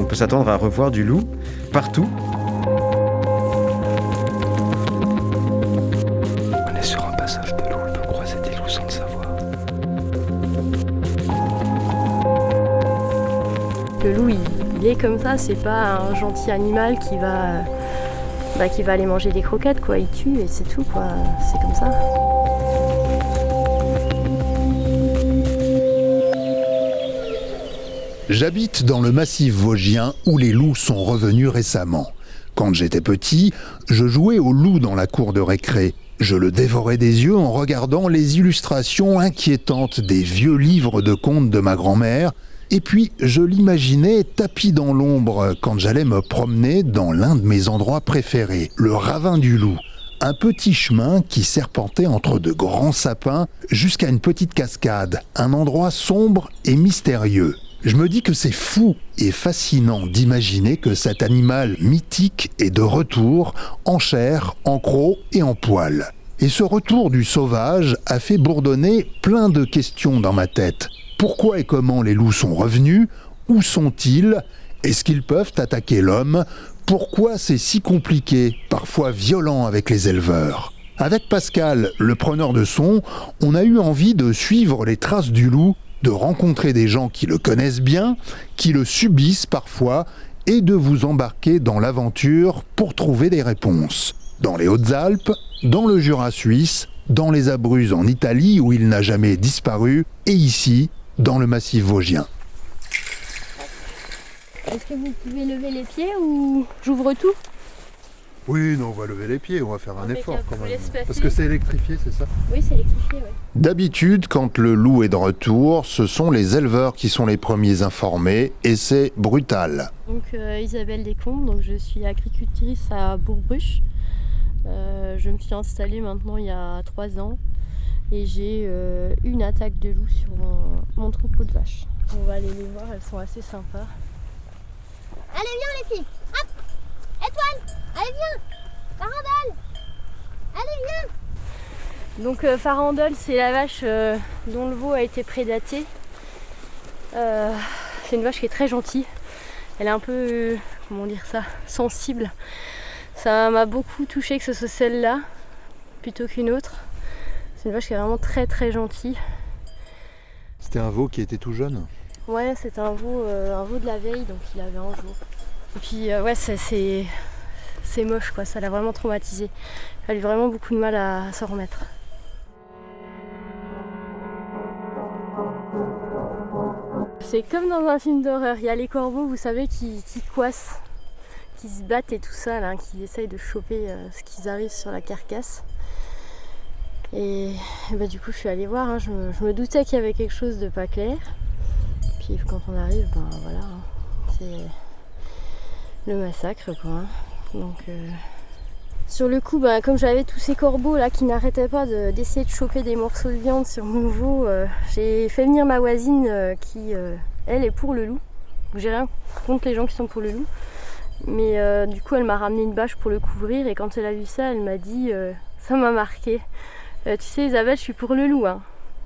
peut s'attendre à revoir du loup partout. On est sur un passage de loup, on peut croiser des loups sans le savoir. Le loup, il est comme ça, c'est pas un gentil animal qui va aller manger des croquettes, quoi. Il tue et c'est tout, quoi. C'est comme ça. J'habite dans le massif vosgien où les loups sont revenus récemment. Quand j'étais petit, je jouais au loup dans la cour de récré. Je le dévorais des yeux en regardant les illustrations inquiétantes des vieux livres de contes de ma grand-mère. Et puis, je l'imaginais tapi dans l'ombre quand j'allais me promener dans l'un de mes endroits préférés, le ravin du loup. Un petit chemin qui serpentait entre de grands sapins jusqu'à une petite cascade, un endroit sombre et mystérieux. Je me dis que c'est fou et fascinant d'imaginer que cet animal mythique est de retour, en chair, en croc et en poil. Et ce retour du sauvage a fait bourdonner plein de questions dans ma tête. Pourquoi et comment les loups sont revenus? Où sont-ils? Est-ce qu'ils peuvent attaquer l'homme? Pourquoi c'est si compliqué, parfois violent avec les éleveurs? Avec Pascal, le preneur de son, on a eu envie de suivre les traces du loup, de rencontrer des gens qui le connaissent bien, qui le subissent parfois, et de vous embarquer dans l'aventure pour trouver des réponses. Dans les Hautes-Alpes, dans le Jura suisse, dans les Abruzzes en Italie où il n'a jamais disparu, et ici, dans le massif vosgien. Est-ce que vous pouvez lever les pieds ou j'ouvre tout? Oui, non, on va lever les pieds, on va faire un effort quand même. Parce Parce que c'est électrifié, c'est ça? Oui, c'est électrifié, oui. D'habitude, quand le loup est de retour, ce sont les éleveurs qui sont les premiers informés, et c'est brutal. Donc Isabelle Descombes, donc je suis agricultrice à Bourg-Bruche. Je me suis installée maintenant il y a 3 ans et j'ai une attaque de loup sur mon troupeau de vaches. On va aller les voir, elles sont assez sympas. Allez, viens les filles. Hop. Étoile. Allez, viens. Farandole. Allez, viens. Donc Farandole, c'est la vache dont le veau a été prédaté. C'est une vache qui est très gentille. Elle est un peu, comment dire ça, sensible. Ça m'a beaucoup touchée que ce soit celle-là plutôt qu'une autre. C'est une vache qui est vraiment très très gentille. C'était un veau qui était tout jeune? Ouais, c'était un veau de la veille, donc il avait un jour. Et puis ouais, c'est moche quoi, ça l'a vraiment traumatisé. Il a eu vraiment beaucoup de mal à s'en remettre. C'est comme dans un film d'horreur, il y a les corbeaux, vous savez, qui coincent, qui se battent et tout ça, là, qui essayent de choper ce qu'ils arrivent sur la carcasse. Et bah, du coup, je suis allée voir, hein, je me doutais qu'il y avait quelque chose de pas clair. Puis quand on arrive, ben voilà, hein, c'est le massacre, quoi. Hein. Donc, sur le coup, ben, comme j'avais tous ces corbeaux là qui n'arrêtaient pas d'essayer de choper des morceaux de viande sur mon veau, j'ai fait venir ma voisine qui, elle, est pour le loup. J'ai rien contre les gens qui sont pour le loup. Mais du coup, elle m'a ramené une bâche pour le couvrir et quand elle a vu ça, elle m'a dit, ça m'a marqué. Tu sais, Isabelle, je suis pour le loup, hein.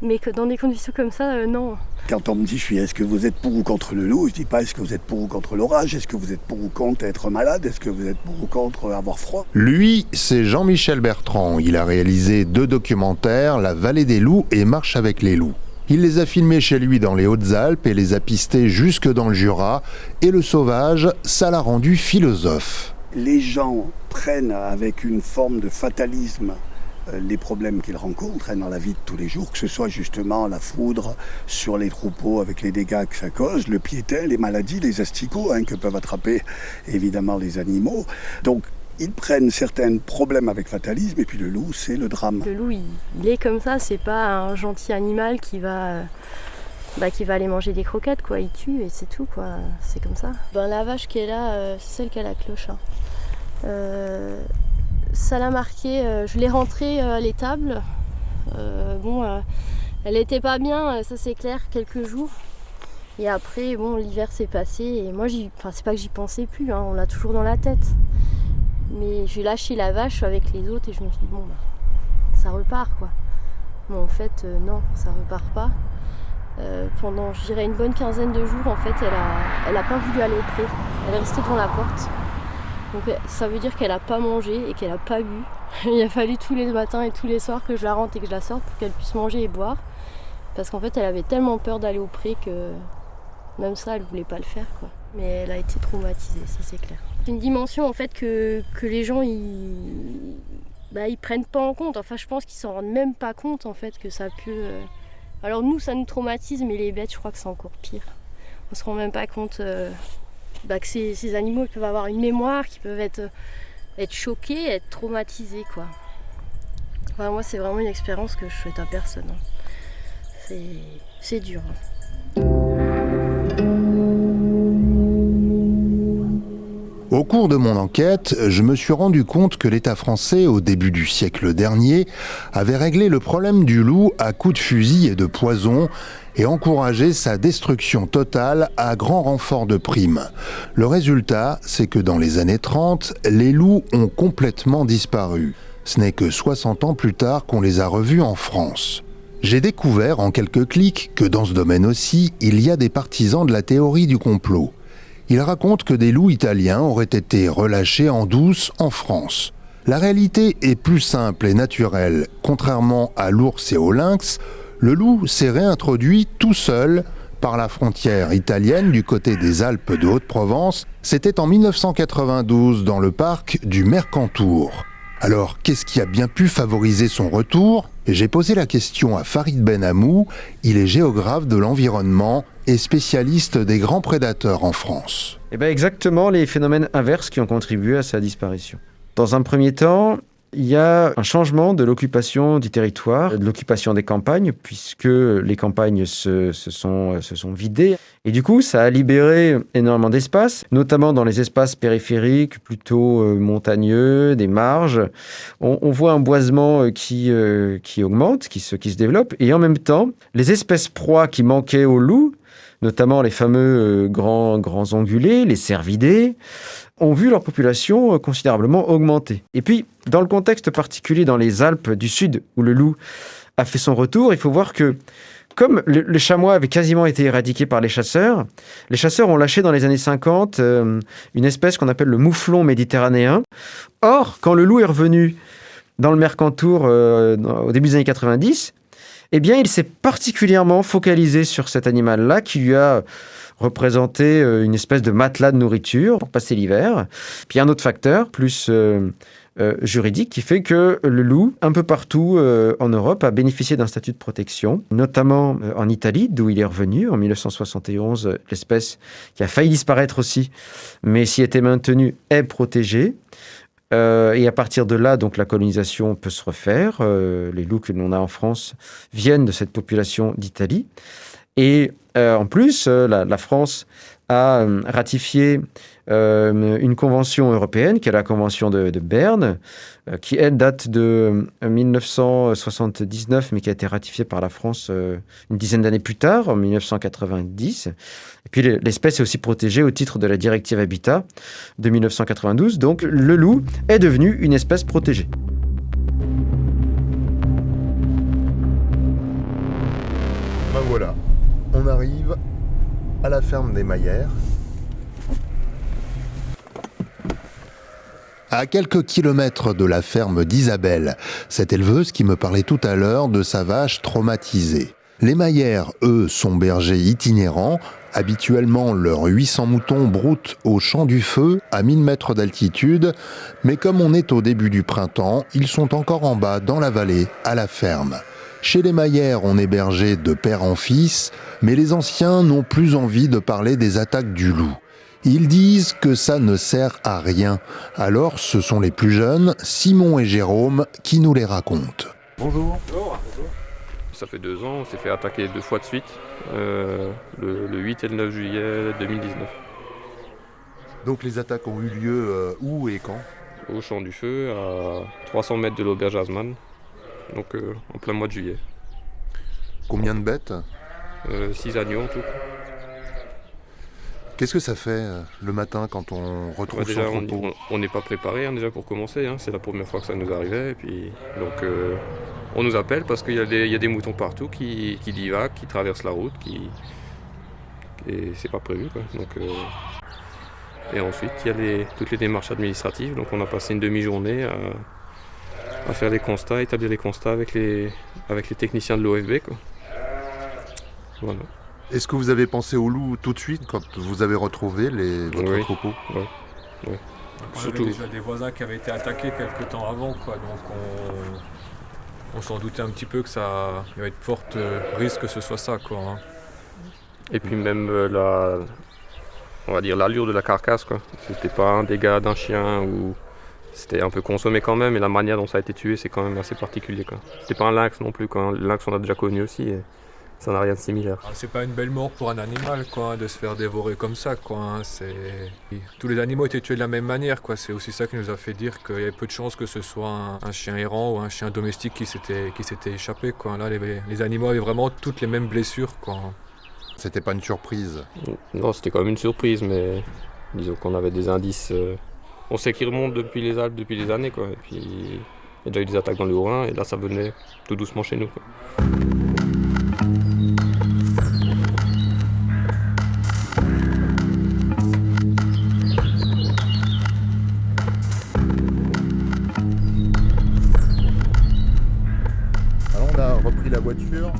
Mais que dans des conditions comme ça, non. Quand on me dit, est-ce que vous êtes pour ou contre le loup, je dis pas est-ce que vous êtes pour ou contre l'orage, est-ce que vous êtes pour ou contre être malade, est-ce que vous êtes pour ou contre avoir froid. Lui, c'est Jean-Michel Bertrand. Il a réalisé 2 documentaires, La Vallée des loups et Marche avec les loups. Il les a filmés chez lui dans les Hautes-Alpes et les a pistés jusque dans le Jura. Et le sauvage, ça l'a rendu philosophe. Les gens prennent avec une forme de fatalisme les problèmes qu'ils rencontrent dans la vie de tous les jours, que ce soit justement la foudre sur les troupeaux avec les dégâts que ça cause, le piétin, les maladies, les asticots que peuvent attraper évidemment les animaux. Donc ils prennent certains problèmes avec fatalisme et puis le loup, c'est le drame. Le loup, il est comme ça, c'est pas un gentil animal qui va aller manger des croquettes, quoi. Il tue et c'est tout, quoi. C'est comme ça. Ben, la vache qui est là, c'est celle qui a la cloche. Hein. Ça l'a marqué, je l'ai rentrée à l'étable. Elle était pas bien, ça c'est clair, quelques jours. Et après, bon, l'hiver s'est passé et moi, c'est pas que j'y pensais plus, hein, on l'a toujours dans la tête. Mais j'ai lâché la vache avec les autres et je me suis dit, bon, ça repart, quoi. Bon, en fait, non, ça repart pas. Pendant, je dirais, une bonne quinzaine de jours, en fait, elle a pas voulu aller au pré. Elle est restée devant la porte. Donc ça veut dire qu'elle a pas mangé et qu'elle a pas bu. Il a fallu tous les matins et tous les soirs que je la rentre et que je la sorte pour qu'elle puisse manger et boire. Parce qu'en fait, elle avait tellement peur d'aller au pré que même ça, elle voulait pas le faire, quoi. Mais elle a été traumatisée, ça c'est clair. C'est une dimension en fait que les gens ils prennent pas en compte. Enfin, je pense qu'ils s'en rendent même pas compte en fait que ça peut. Alors nous, ça nous traumatise, mais les bêtes, je crois que c'est encore pire. On se rend même pas compte que ces animaux ils peuvent avoir une mémoire, qu'ils peuvent être choqués, être traumatisés, quoi. Enfin, moi, c'est vraiment une expérience que je souhaite à personne. C'est dur. Au cours de mon enquête, je me suis rendu compte que l'État français, au début du siècle dernier, avait réglé le problème du loup à coups de fusil et de poison et encouragé sa destruction totale à grand renfort de primes. Le résultat, c'est que dans les années 30, les loups ont complètement disparu. Ce n'est que 60 ans plus tard qu'on les a revus en France. J'ai découvert en quelques clics que dans ce domaine aussi, il y a des partisans de la théorie du complot. Ils racontent que des loups italiens auraient été relâchés en douce en France. La réalité est plus simple et naturelle. Contrairement à l'ours et au lynx, le loup s'est réintroduit tout seul par la frontière italienne du côté des Alpes de Haute-Provence. C'était en 1992 dans le parc du Mercantour. Alors, qu'est-ce qui a bien pu favoriser son retour ? J'ai posé la question à Farid Benhamou, il est géographe de l'environnement et spécialiste des grands prédateurs en France. Exactement les phénomènes inverses qui ont contribué à sa disparition. Dans un premier temps, il y a un changement de l'occupation du territoire, de l'occupation des campagnes, puisque les campagnes se sont vidées. Et du coup, ça a libéré énormément d'espace, notamment dans les espaces périphériques, plutôt montagneux, des marges. On voit un boisement qui augmente, qui se développe. Et en même temps, les espèces proies qui manquaient aux loups, notamment les fameux grands ongulés, les cervidés, ont vu leur population considérablement augmenter. Et puis, dans le contexte particulier dans les Alpes du Sud, où le loup a fait son retour, il faut voir que, comme le chamois avait quasiment été éradiqué par les chasseurs ont lâché dans les années 50 une espèce qu'on appelle le mouflon méditerranéen. Or, quand le loup est revenu dans le Mercantour au début des années 90, il s'est particulièrement focalisé sur cet animal-là qui lui a représenté une espèce de matelas de nourriture pour passer l'hiver. Puis un autre facteur, plus juridique, qui fait que le loup, un peu partout en Europe, a bénéficié d'un statut de protection, notamment en Italie, d'où il est revenu en 1971. L'espèce qui a failli disparaître aussi, mais s'y était maintenue, est protégée. Et à partir de là, donc, la colonisation peut se refaire. Les loups que l'on a en France viennent de cette population d'Italie. Et en plus, la France a ratifié une convention européenne, qui est la convention de Berne, qui, elle, date de 1979, mais qui a été ratifiée par la France une dizaine d'années plus tard, en 1990. Et puis l'espèce est aussi protégée au titre de la directive Habitat de 1992. Donc le loup est devenu une espèce protégée. Ben voilà, on arrive à la ferme des Maillères. À quelques kilomètres de la ferme d'Isabelle, cette éleveuse qui me parlait tout à l'heure de sa vache traumatisée. Les Maillères, eux, sont bergers itinérants. Habituellement, leurs 800 moutons broutent au champ du feu, à 1000 mètres d'altitude. Mais comme on est au début du printemps, ils sont encore en bas, dans la vallée, à la ferme. Chez les Maillères, on est berger de père en fils, mais les anciens n'ont plus envie de parler des attaques du loup. Ils disent que ça ne sert à rien. Alors, ce sont les plus jeunes, Simon et Jérôme, qui nous les racontent. Bonjour. Bonjour. Ça fait 2 ans, on s'est fait attaquer 2 fois de suite, le 8 et le 9 juillet 2019. Donc les attaques ont eu lieu où et quand ? Au champ du feu, à 300 mètres de l'auberge Hasman, donc en plein mois de juillet. Combien de bêtes ? 6 agneaux en tout. Qu'est-ce que ça fait le matin quand on retrouve son troupeau ? On n'est pas préparé déjà pour commencer, c'est la première fois que ça nous arrivait. Et puis, donc on nous appelle parce qu'il y a des moutons partout qui divaguent, qui traversent la route, et c'est pas prévu, quoi. Donc, et ensuite, il y a toutes les démarches administratives. Donc on a passé une demi-journée à faire les constats, établir les constats avec les techniciens de l'OFB, quoi. Voilà. Est-ce que vous avez pensé aux loups tout de suite quand vous avez retrouvé votre troupeau? Oui. Surtout. Il y avait déjà des voisins qui avaient été attaqués quelques temps avant, quoi. Donc on s'en doutait un petit peu qu'il y avait de fortes risques que ce soit ça, quoi, hein. Et puis même on va dire l'allure de la carcasse, quoi. C'était pas un dégât d'un chien ou c'était un peu consommé quand même, et la manière dont ça a été tué, c'est quand même assez particulier, quoi. C'était pas un lynx non plus, quoi. Le lynx on a déjà connu aussi. Et ça n'a rien de similaire. C'est pas une belle mort pour un animal, quoi, de se faire dévorer comme ça, quoi, hein. Tous les animaux étaient tués de la même manière, quoi. C'est aussi ça qui nous a fait dire qu'il y avait peu de chances que ce soit un chien errant ou un chien domestique qui s'était échappé, quoi. Là, les animaux avaient vraiment toutes les mêmes blessures, quoi. C'était pas une surprise? Non, c'était quand même une surprise, mais disons qu'on avait des indices. On sait qu'ils remontent depuis les Alpes depuis des années, quoi. Et puis il y a déjà eu des attaques dans le Haut-Rhin, et là ça venait tout doucement chez nous, quoi. Alors on a repris la voiture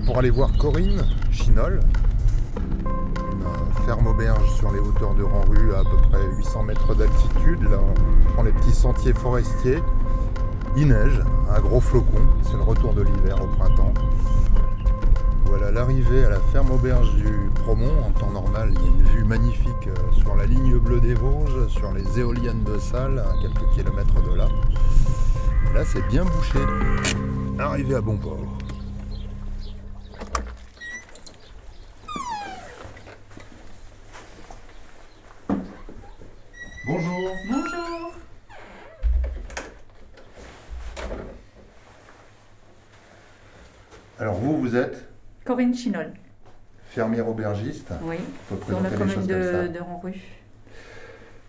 pour aller voir Corinne Chinol, une ferme auberge sur les hauteurs de Ranru à peu près 800 mètres d'altitude. Là on prend les petits sentiers forestiers, il neige, un gros flocon, c'est le retour de l'hiver au printemps. Voilà l'arrivée à la ferme auberge du Promont. En temps normal, il y a une vue magnifique sur la ligne bleue des Vosges, sur les éoliennes de Salles, à quelques kilomètres de là. Là c'est bien bouché. Arrivé à bon port. Bonjour. Bonjour. Alors vous êtes Corinne Chinol. fermière aubergiste. Oui, Faut sur la présenter les commune choses comme ça. de Ranru.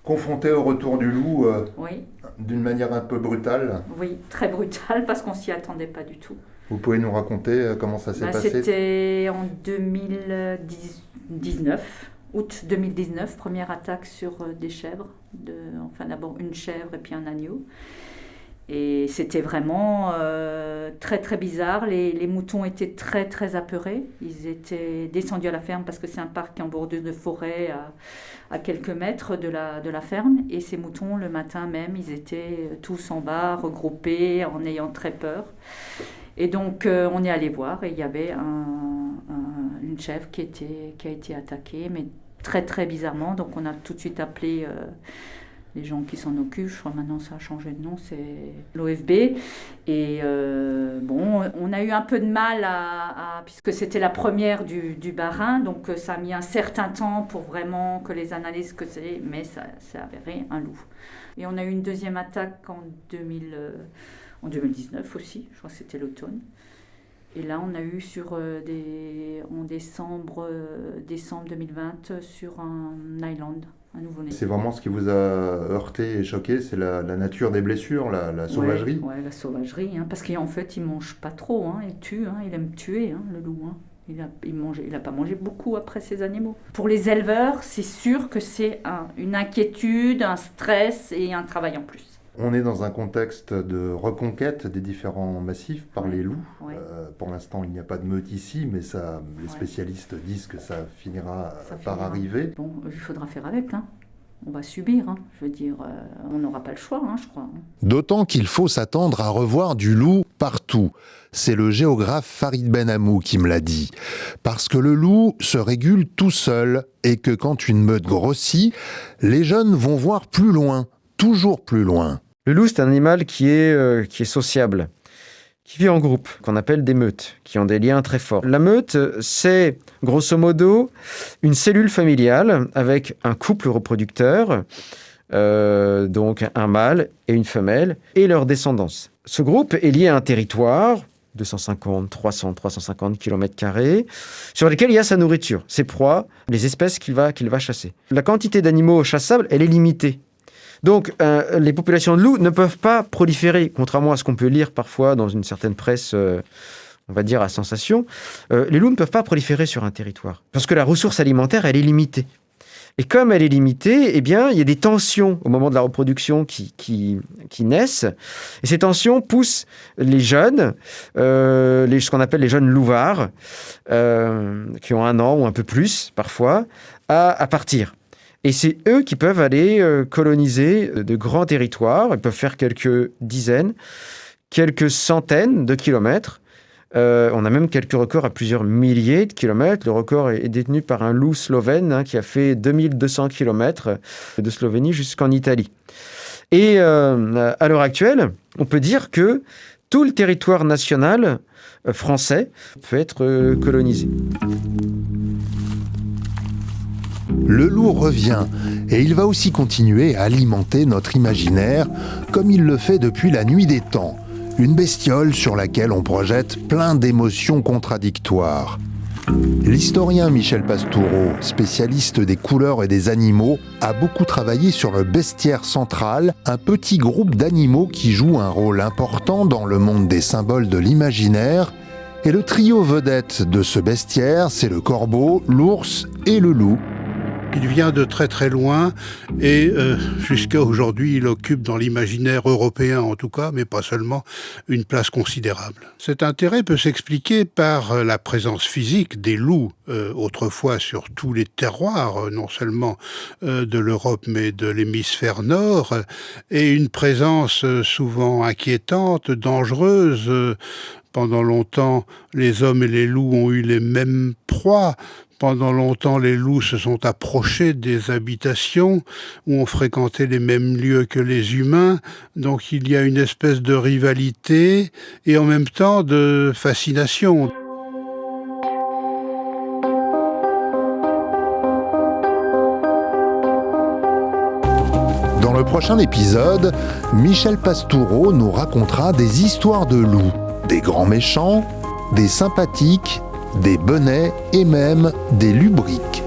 Confronté au retour du loup Oui, d'une manière un peu brutale. oui, très brutal parce qu'on s'y attendait pas du tout. Vous pouvez nous raconter comment ça s'est passé? C'était en 2019, août 2019, première attaque sur des chèvres. Enfin d'abord une chèvre et puis un agneau. Et c'était vraiment très très bizarre. Les moutons étaient très très apeurés. Ils étaient descendus à la ferme parce que c'est un parc en bordure de forêt à quelques mètres de la ferme. Et ces moutons, le matin même, ils étaient tous en bas, regroupés, en ayant très peur. Et donc on est allé voir et il y avait une chèvre qui a été attaquée, mais très très bizarrement. Donc on a tout de suite appelé les gens qui s'en occupent. Je crois maintenant ça a changé de nom, c'est l'OFB. Et on a eu un peu de mal puisque c'était la première du Bas-Rhin, donc ça a mis un certain temps pour vraiment que les analyses mais ça s'est avéré un loup. Et on a eu une deuxième attaque en 2019 aussi, je crois que c'était l'automne. Et là, on a eu en décembre 2020 sur un Island, un nouveau-né. C'est vraiment ce qui vous a heurté et choqué, c'est la nature des blessures, la sauvagerie? Oui, la sauvagerie, parce qu'en fait, il ne mange pas trop, il tue, il aime tuer, le loup. Il n'a pas mangé beaucoup après ces animaux. Pour les éleveurs, c'est sûr que c'est une inquiétude, un stress et un travail en plus. On est dans un contexte de reconquête des différents massifs par les loups. Ouais. Pour l'instant, il n'y a pas de meute ici, mais les spécialistes disent que ça finira par arriver. Bon, il faudra faire avec. On va subir. Je veux dire, on n'aura pas le choix, je crois. D'autant qu'il faut s'attendre à revoir du loup partout. C'est le géographe Farid Benhamou qui me l'a dit. Parce que le loup se régule tout seul et que quand une meute grossit, les jeunes vont voir plus loin, toujours plus loin. Le loup, c'est un animal qui est sociable, qui vit en groupe, qu'on appelle des meutes, qui ont des liens très forts. La meute, c'est grosso modo une cellule familiale avec un couple reproducteur, donc un mâle et une femelle, et leur descendance. Ce groupe est lié à un territoire, 250, 300, 350 km², sur lesquels il y a sa nourriture, ses proies, les espèces qu'il va chasser. La quantité d'animaux chassables, elle est limitée. Donc, les populations de loups ne peuvent pas proliférer, contrairement à ce qu'on peut lire parfois dans une certaine presse, on va dire à sensation. Les loups ne peuvent pas proliférer sur un territoire, parce que la ressource alimentaire, elle est limitée. Et comme elle est limitée, eh bien, il y a des tensions au moment de la reproduction qui naissent. Et ces tensions poussent les jeunes, ce qu'on appelle les jeunes louvards, qui ont 1 an ou un peu plus parfois, à partir. Et c'est eux qui peuvent aller coloniser de grands territoires. Ils peuvent faire quelques dizaines, quelques centaines de kilomètres. On a même quelques records à plusieurs milliers de kilomètres. Le record est détenu par un loup slovène qui a fait 2200 kilomètres de Slovénie jusqu'en Italie. Et à l'heure actuelle, on peut dire que tout le territoire national français peut être colonisé. Le loup revient et il va aussi continuer à alimenter notre imaginaire comme il le fait depuis la nuit des temps. Une bestiole sur laquelle on projette plein d'émotions contradictoires. L'historien Michel Pastoureau, spécialiste des couleurs et des animaux, a beaucoup travaillé sur le bestiaire central, un petit groupe d'animaux qui joue un rôle important dans le monde des symboles de l'imaginaire. Et le trio vedette de ce bestiaire, c'est le corbeau, l'ours et le loup. Il vient de très très loin et jusqu'à aujourd'hui, il occupe dans l'imaginaire européen en tout cas, mais pas seulement, une place considérable. Cet intérêt peut s'expliquer par la présence physique des loups, autrefois sur tous les terroirs, non seulement de l'Europe mais de l'hémisphère nord, et une présence souvent inquiétante, dangereuse. Pendant longtemps, les hommes et les loups ont eu les mêmes proies. Pendant longtemps, les loups se sont approchés des habitations où ont fréquenté les mêmes lieux que les humains. Donc il y a une espèce de rivalité et en même temps de fascination. Dans le prochain épisode, Michel Pastoureau nous racontera des histoires de loups, des grands méchants, des sympathiques, des benets et même des lubriques.